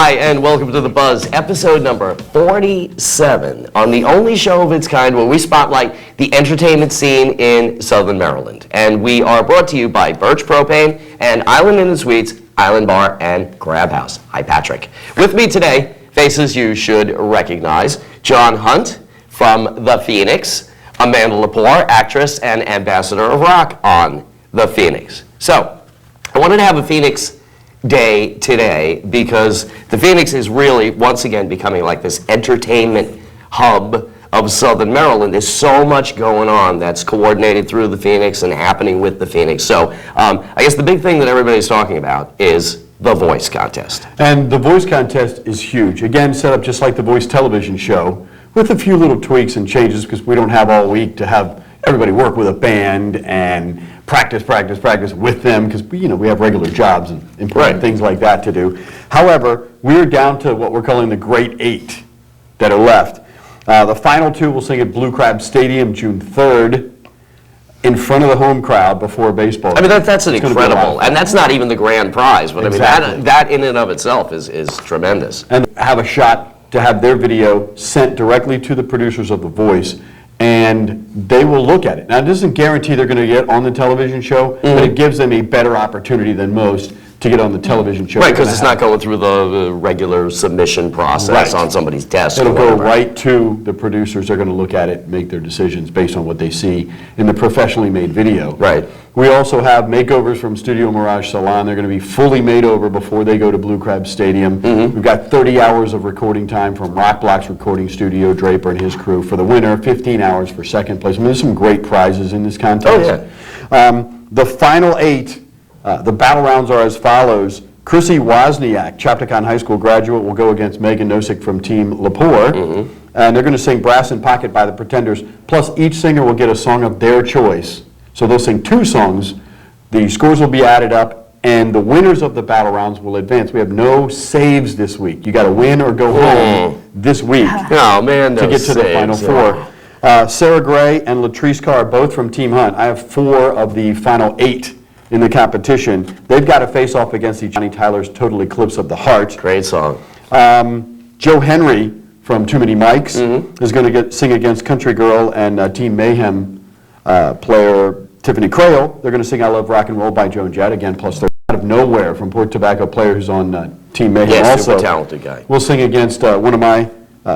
Hi, and welcome to The Buzz, episode number 47, on the only show of its kind where we spotlight the entertainment scene in Southern Maryland. And we are brought to you by Birch Propane and Island Inn and Suites, Island Bar, and Crab House. Hi, Patrick. With me today, faces you should recognize: John Hunt from The Phoenix, Amanda LePore, actress and ambassador of rock on The Phoenix. So, I wanted to have a Phoenix day today because the Phoenix is really once again becoming like this entertainment hub of Southern Maryland. There's so much going on that's coordinated through the Phoenix and happening with the Phoenix. So I guess the big thing that everybody's talking about is the Voice contest. And the Voice contest is huge. Again, set up just like the Voice television show with a few little tweaks and changes because we don't have all week to have everybody work with a band and practice with them because we have regular jobs and important things like that to do. However, we're down to what we're calling the Great Eight that are left. The final two will sing at Blue Crab Stadium June 3rd in front of the home crowd before baseball. I mean, that's an incredible, and that's not even the grand prize, but Exactly. I mean, that in and of itself is tremendous. And have a shot to have their video sent directly to the producers of The Voice, and they will look at it. Now, it doesn't guarantee they're going to get on the television show, but it gives them a better opportunity than most to get on the television show. Right, because it's not going through the regular submission process on somebody's desk. It'll go right to the producers. They're going to look at it, make their decisions based on what they see in the professionally made video. Right. We also have makeovers from Studio Mirage Salon. They're going to be fully made over before they go to Blue Crab Stadium. We've got 30 hours of recording time from Rock Block's recording studio, Draper and his crew for the winner, 15 hours for second place. I mean, there's some great prizes in this contest. Oh, yeah. The final eight, the battle rounds are as follows. Chrissy Wozniak, Chapticon High School graduate, will go against Megan Nosek from Team LePore. And they're going to sing Brass in Pocket by the Pretenders. Plus, each singer will get a song of their choice. So they'll sing two songs. The scores will be added up, and the winners of the battle rounds will advance. We have no saves this week. You got to win or go home this week Oh, man, to get to the final four. Sarah Gray and Latrice Carr, both from Team Hunt. I have 4 of the final 8 in the competition. They've got to face off against Johnny Tyler's Total Eclipse of the Heart. Great song. Joe Henry from Too Many Mics is going to sing against Country Girl and Team Mayhem player Tiffany Crail. They're going to sing I Love Rock and Roll by Joan Jett again, plus they're out of nowhere from Port Tobacco player who's on Team Mayhem Yes, also. super talented guy. We'll sing against one of my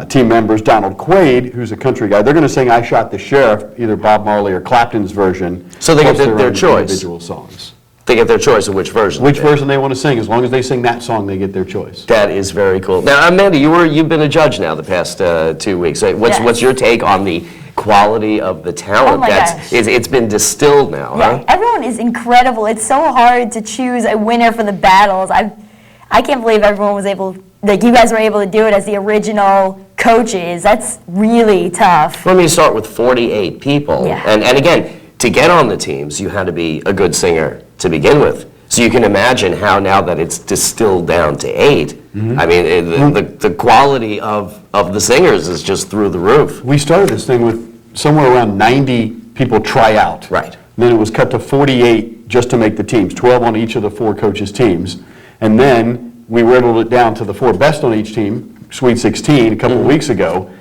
team members, Donald Quaid, who's a country guy. They're going to sing I Shot the Sheriff, either Bob Marley or Clapton's version. So they get plus their own choice. Individual songs. They get their choice of which version. Which version they want to sing. As long as they sing that song, they get their choice. That is very cool. Now, Amanda, you've been a judge now the past 2 weeks. What's your take on the quality of the talent? Oh my gosh. It's been distilled now, huh? Everyone is incredible. It's so hard to choose a winner for the battles. I can't believe everyone was able, like you guys were able to do it as the original coaches. That's really tough. Let me start with 48 people. Yeah. And again, to get on the teams, you had to be a good singer to begin with. So you can imagine how now that it's distilled down to 8, I mean, the quality of the singers is just through the roof. We started this thing with somewhere around 90 people try out. Right. Then it was cut to 48 just to make the teams, 12 on each of the 4 coaches' teams. And then we whittled it down to the 4 best on each team, Sweet 16, a couple of weeks ago.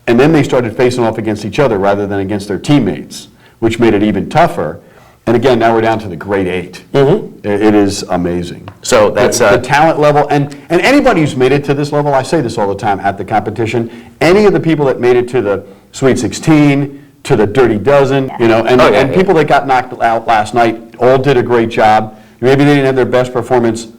And then they started facing off against each other rather than against their teammates, which made it even tougher. And again, now we're down to the Great 8. It is amazing. So that's the talent level, and anybody who's made it to this level, I say this all the time at the competition, any of the people that made it to the Sweet 16, to the Dirty Dozen, and people that got knocked out last night all did a great job. Maybe they didn't have their best performance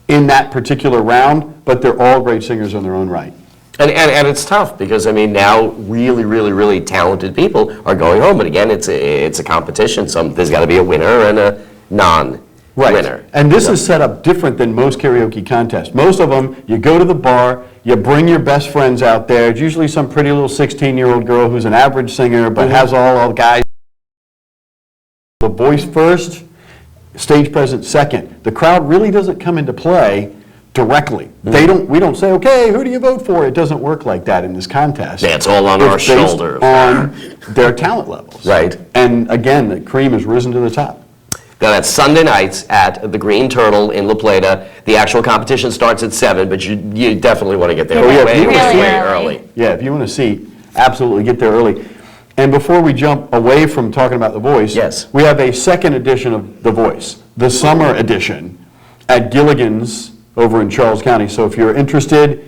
in that particular round, but they're all great singers in their own right. And it's tough because, I mean, now really, really, really talented people are going home. But again, it's a competition. There's got to be a winner and a non-winner. And this is set up different than most karaoke contests. Most of them, you go to the bar, you bring your best friends out there. It's usually some pretty little 16-year-old girl who's an average singer but has all the guys. The voice first, stage presence second. The crowd really doesn't come into play directly. We don't say, okay, who do you vote for? It doesn't work like that in this contest. Yeah, it's all on our shoulder. On their talent levels. Right. And again, the cream has risen to the top. That's Sunday nights at the Green Turtle in La Plata. The actual competition starts at 7, but you definitely want to get there Oh, yeah, way, really way early. early. Yeah, if you want to see, absolutely get there early. And before we jump away from talking about The Voice, Yes. we have a second edition of The Voice, the summer edition, at Gilligan's over in Charles County. So if you're interested,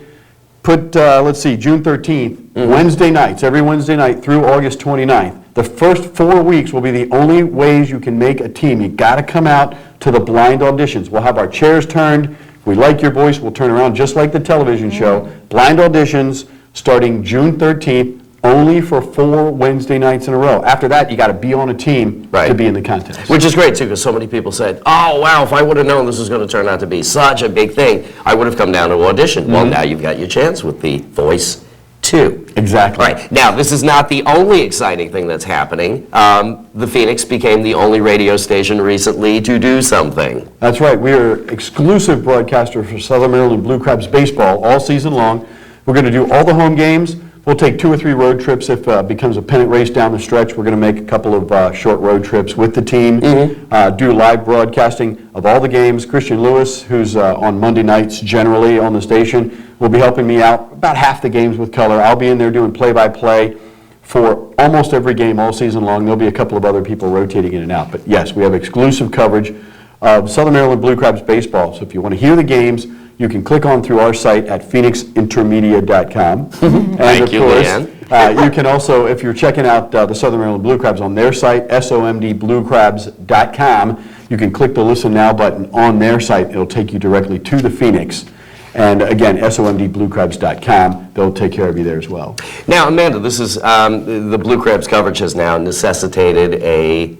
put, let's see, June 13th, Wednesday nights, every Wednesday night through August 29th. The first 4 weeks will be the only ways you can make a team. You got to come out to the blind auditions. We'll have our chairs turned. If we like your voice, we'll turn around just like the television show. Blind auditions starting June 13th, only for 4 Wednesday nights in a row. After that, you got to be on a team to be in the contest. Which is great, too, because so many people said, oh, wow, if I would have known this was going to turn out to be such a big thing, I would have come down to audition. Well, now you've got your chance with The Voice 2. Exactly. All right. Now, this is not the only exciting thing that's happening. The Phoenix became the only radio station recently to do something. That's right. We are exclusive broadcaster for Southern Maryland Blue Crabs baseball all season long. We're going to do all the home games. We'll take 2 or 3 road trips if it becomes a pennant race down the stretch. We're going to make a couple of short road trips with the team, do live broadcasting of all the games. Christian Lewis, who's on Monday nights generally on the station, will be helping me out about half the games with color. I'll be in there doing play-by-play for almost every game all season long. There'll be a couple of other people rotating in and out. But yes, we have exclusive coverage of Southern Maryland Blue Crabs baseball. So if you want to hear the games, you can click on through our site at phoenixintermedia.com. Thank you, Leanne. You can also, if you're checking out the Southern Maryland Blue Crabs on their site, somdbluecrabs.com, you can click the Listen Now button on their site. It'll take you directly to the Phoenix. And again, somdbluecrabs.com, they'll take care of you there as well. Now, Amanda, this is the Blue Crabs coverage has now necessitated a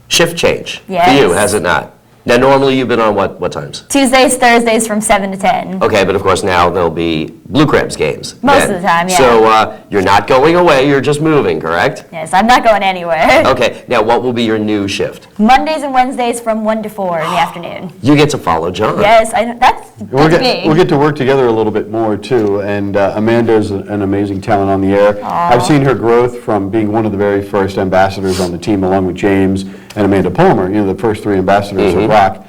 shift change for you, Yes. has it not? Now, normally you've been on what times? Tuesdays, Thursdays from 7 to 10. Okay, but of course now there'll be Blue Crabs games. Most of the time, yeah. So you're not going away, you're just moving, correct? Yes, I'm not going anywhere. Okay, now what will be your new shift? Mondays and Wednesdays from 1 to 4 in the afternoon. You get to follow John. Yes, that's big. We'll get to work together a little bit more too, and Amanda is an amazing talent on the air. I've seen her growth from being one of the very first ambassadors on the team, along with James and Amanda Palmer, the first 3 ambassadors of rock.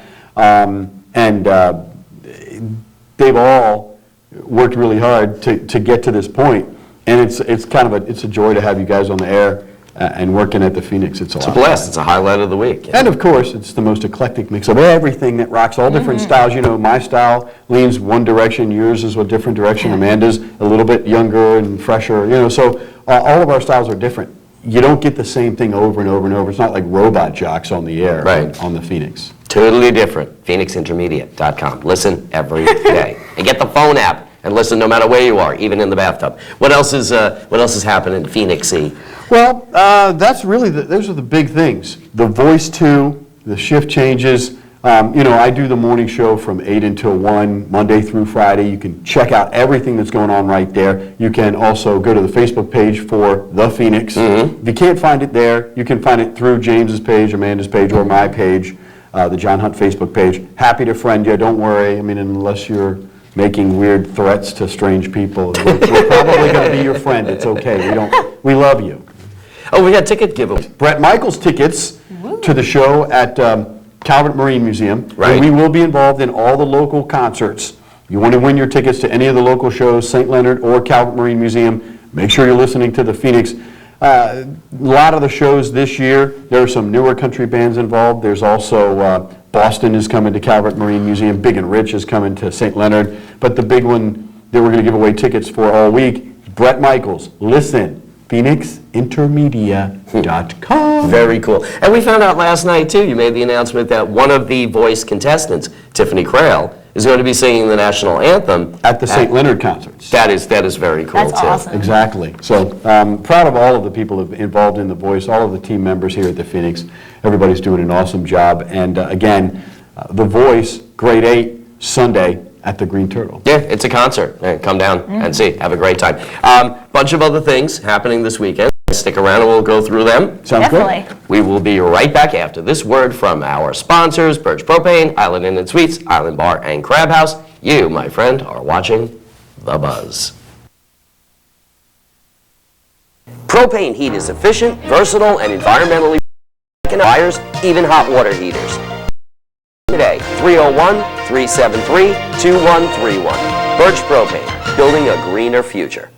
They've all worked really hard to get to this point, and it's kind of a joy to have you guys on the air and working at the Phoenix. It's a Blast, it's a highlight of the week. And of course, it's the most eclectic mix of everything that rocks, all different styles. My style leans one direction, yours is a different direction, Amanda's a little bit younger and fresher, so all of our styles are different. You don't get the same thing over and over and over. It's not like robot jocks on the air on the Phoenix. Totally different. phoenixintermedia.com. Listen every day. And get the phone app and listen no matter where you are, even in the bathtub. What else is happening in Phoenix-y? Well, that's really, those are the big things. The Voice 2, the shift changes. I do the morning show from 8 until 1, Monday through Friday. You can check out everything that's going on right there. You can also go to the Facebook page for The Phoenix. If you can't find it there, you can find it through James's page, Amanda's page, or my page, the John Hunt Facebook page. Happy to friend you, don't worry. Unless you're making weird threats to strange people, we're probably going to be your friend. It's okay. We love you. Oh, we got ticket giveaway. Bret Michaels tickets to the show at Calvert Marine Museum. Right. And we will be involved in all the local concerts. You want to win your tickets to any of the local shows, St. Leonard or Calvert Marine Museum, make sure you're listening to the Phoenix. A lot of the shows this year, there are some newer country bands involved. There's also Boston is coming to Calvert Marine Museum. Big and Rich is coming to St. Leonard. But the big one that we're going to give away tickets for all week, Bret Michaels. Listen, phoenixintermedia.com. Very cool. And we found out last night, too, you made the announcement that one of the Voice contestants, Tiffany Crail, is going to be singing the national anthem At the St. Leonard concerts. That is very cool, That's too. awesome. Exactly. So proud of all of the people involved in The Voice, all of the team members here at the Phoenix. Everybody's doing an awesome job. And again, The Voice, grade 8, Sunday at the Green Turtle. Yeah, it's a concert. Come down and see. Have a great time. Bunch of other things happening this weekend. Stick around and we'll go through them. Sounds Definitely. good? We will be right back after this word from our sponsors, Birch Propane, Island Inn and Suites, Island Bar and Crab House. You, my friend, are watching The Buzz. Propane heat is efficient, versatile, and environmentally friendly. Buyers even hot water heaters. Today, 301-373-2131. Birch Propane, building a greener future.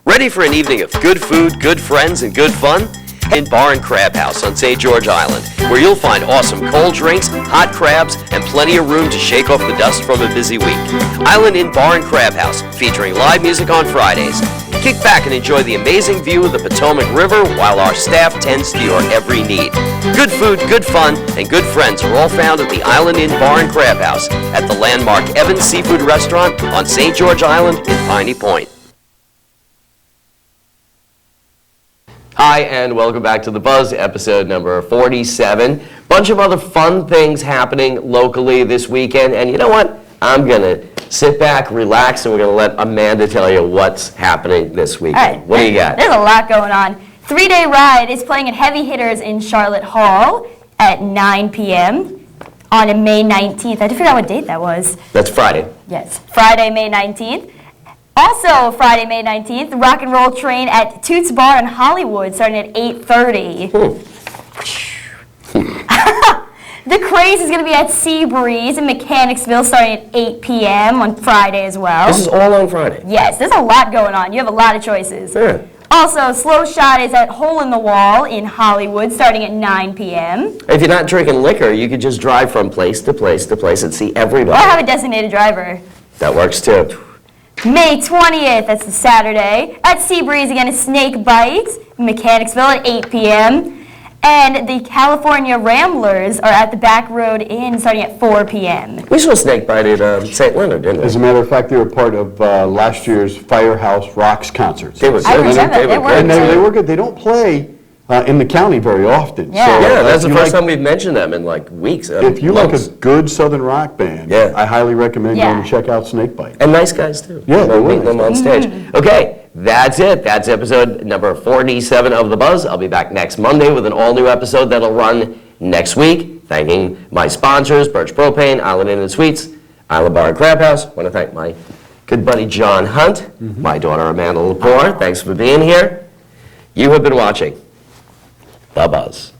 Ready for an evening of good food, good friends, and good fun? In Bar and Crab House on St. George Island, where you'll find awesome cold drinks, hot crabs, and plenty of room to shake off the dust from a busy week. Island Inn Bar and Crab House, featuring live music on Fridays. Kick back and enjoy the amazing view of the Potomac River while our staff tends to your every need. Good food, good fun, and good friends are all found at the Island Inn Bar and Crab House at the landmark Evans Seafood Restaurant on St. George Island in Piney Point. Hi, and welcome back to The Buzz, episode number 47. Bunch of other fun things happening locally this weekend, and you know what? I'm going to sit back, relax, and we're going to let Amanda tell you what's happening this weekend. All right. What do you got? There's a lot going on. 3-Day Ride is playing at Heavy Hitters in Charlotte Hall at 9 p.m. on May 19th. I had to figure out what date that was. That's Friday. Yes, Friday, May 19th. Also, Friday, May 19th, the Rock and Roll Train at Toots Bar in Hollywood, starting at 8:30. The Craze is going to be at Sea Breeze in Mechanicsville, starting at 8 p.m. on Friday as well. This is all on Friday. Yes, there's a lot going on. You have a lot of choices. Yeah. Also, Slow Shot is at Hole in the Wall in Hollywood, starting at 9 p.m. If you're not drinking liquor, you could just drive from place to place to place and see everybody. Or have a designated driver. That works too. May 20th, that's the Saturday, at Sea Breeze again is Snake Bite in Mechanicsville at 8 p.m. And the California Ramblers are at the Back Road Inn starting at 4 p.m. We saw Snake Bite at St. Leonard, didn't we? As a matter of fact, they were part of last year's Firehouse Rocks concerts. They were I good. remember, They they were were good. And they were good. They don't play in the county very often. Yeah. So, Yeah, that's if the you first like- time we've mentioned them in like weeks. If you like months. a good Southern rock band, Yeah. I highly recommend Yeah. going to check out Snakebite. And nice guys too. Yeah, they were Meeting them on nice stage. Okay, that's it. That's episode number 47 of The Buzz. I'll be back next Monday with an all-new episode that'll run next week. Thanking my sponsors, Birch Propane, Island Inn and Suites, Island Bar and Crab House. I want to thank my good buddy John Hunt, my daughter Amanda LePore. Thanks for being here. You have been watching The Buzz.